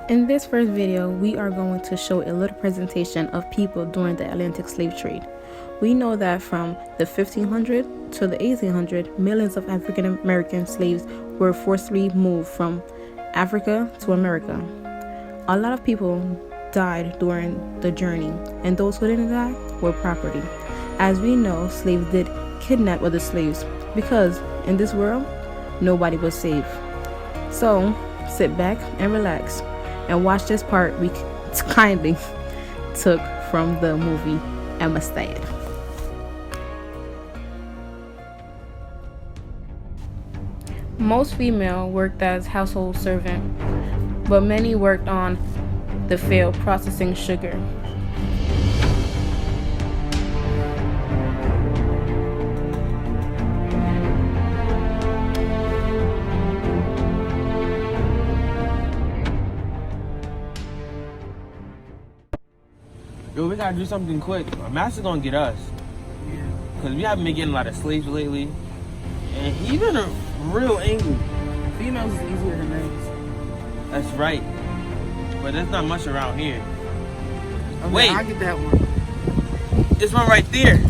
In this first video, we are going to show a little presentation of people during the Atlantic slave trade. We know that from the 1500 to the 1800, millions of African American slaves were forcibly moved from Africa to America. A lot of people died during the journey, and those who didn't die were property. As we know, slaves did kidnap other slaves because in this world, nobody was safe. So sit back and relax and watch this part we kindly took from the movie Amistad. Most female worked as household servant, but many worked on the field processing sugar. Yo, we gotta do something quick. Our master's gonna get us. Yeah. Cause we haven't been getting a lot of slaves lately. And he been real angry. Females is easier than males. That's right. But there's not much around here. Okay, wait. I'll get that one. This one right there.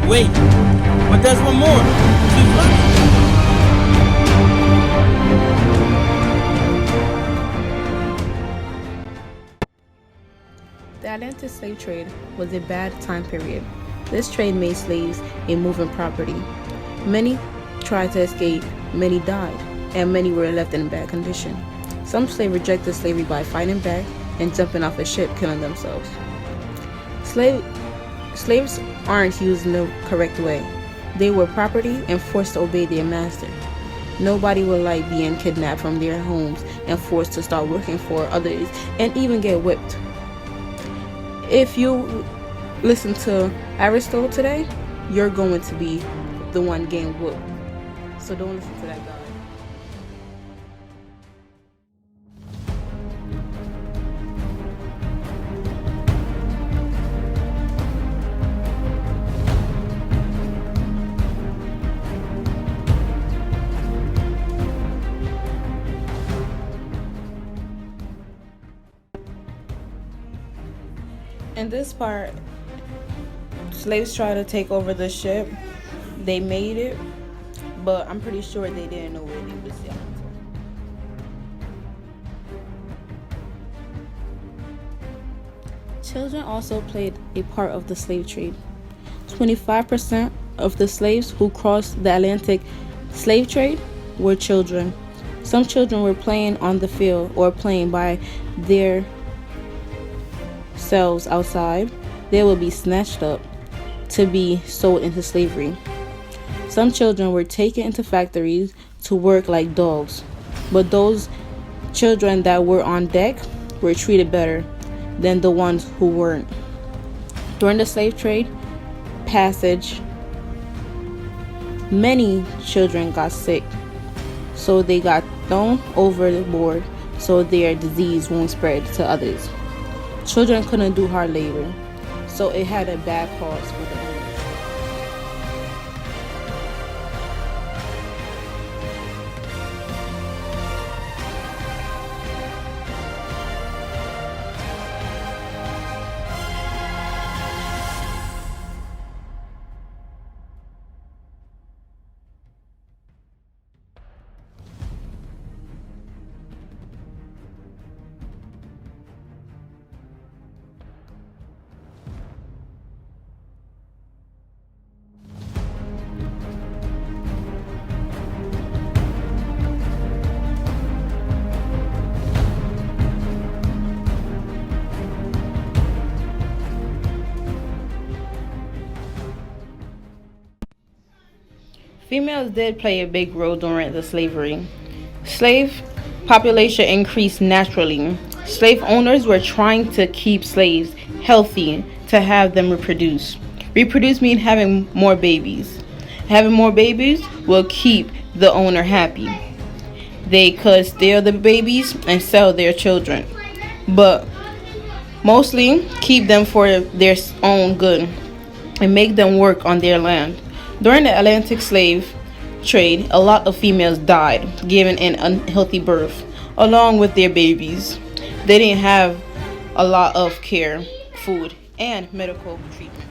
Wait, but there's one more. Keep looking. The Atlantic slave trade was a bad time period. This trade made slaves a moving property. Many tried to escape, many died, and many were left in bad condition. Some slaves rejected slavery by fighting back and jumping off a ship, killing themselves. Slaves aren't used in the correct way. They were property and forced to obey their master. Nobody would like being kidnapped from their homes and forced to start working for others and even get whipped. If you listen to Aristotle today, you're going to be the one getting whooped. So don't listen to that guy. In this part, slaves tried to take over the ship. They made it, but I'm pretty sure they didn't know where they was going. Children also played a part of the slave trade. 25% of the slaves who crossed the Atlantic slave trade were children. Some children were playing on the field or playing by their selves outside. They will be snatched up to be sold into slavery. Some children were taken into factories to work like dogs, but those children that were on deck were treated better than the ones who weren't. During the slave trade passage, many children got sick, so they got thrown overboard so their disease won't spread to others. Children couldn't do hard labor, so it had a bad cause for the owners. Females did play a big role during the slavery. Slave population increased naturally. Slave owners were trying to keep slaves healthy to have them reproduce. Reproduce means having more babies. Having more babies will keep the owner happy. They could steal the babies and sell their children. But mostly keep them for their own good and make them work on their land. During the Atlantic slave trade, a lot of females died, giving an unhealthy birth, along with their babies. They didn't have a lot of care, food, and medical treatment.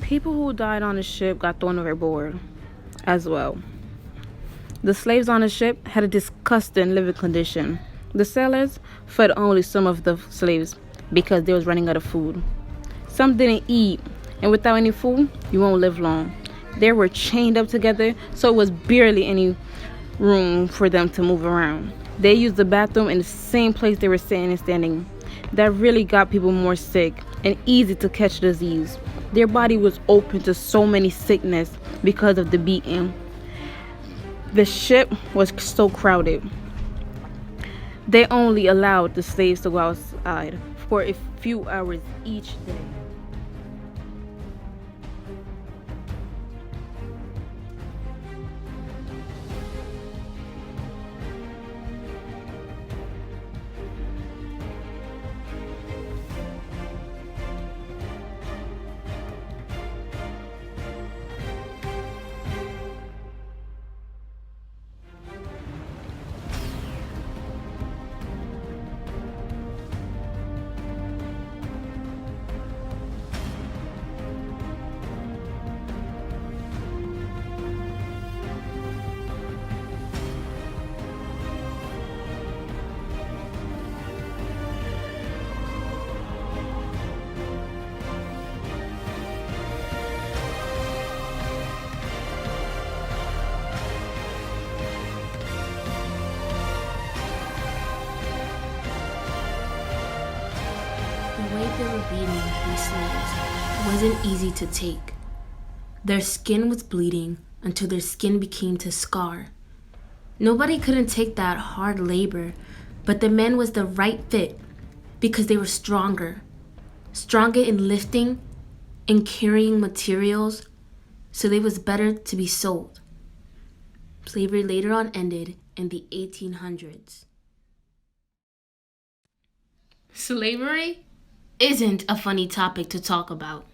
People who died on the ship got thrown overboard as well. The slaves on the ship had a disgusting living condition. The sailors fed only some of the slaves because they was running out of food. Some didn't eat, and without any food, you won't live long. They were chained up together, so it was barely any room for them to move around. They used the bathroom in the same place they were sitting and standing. That really got people more sick and easy to catch disease. Their body was open to so many sickness because of the beating. The ship was so crowded. They only allowed the slaves to go outside for a few hours each day. The way they were beating these slaves wasn't easy to take. Their skin was bleeding until their skin became to scar. Nobody couldn't take that hard labor, but the men was the right fit because they were stronger in lifting and carrying materials, so they was better to be sold. Slavery later on ended in the 1800s. Slavery isn't a funny topic to talk about.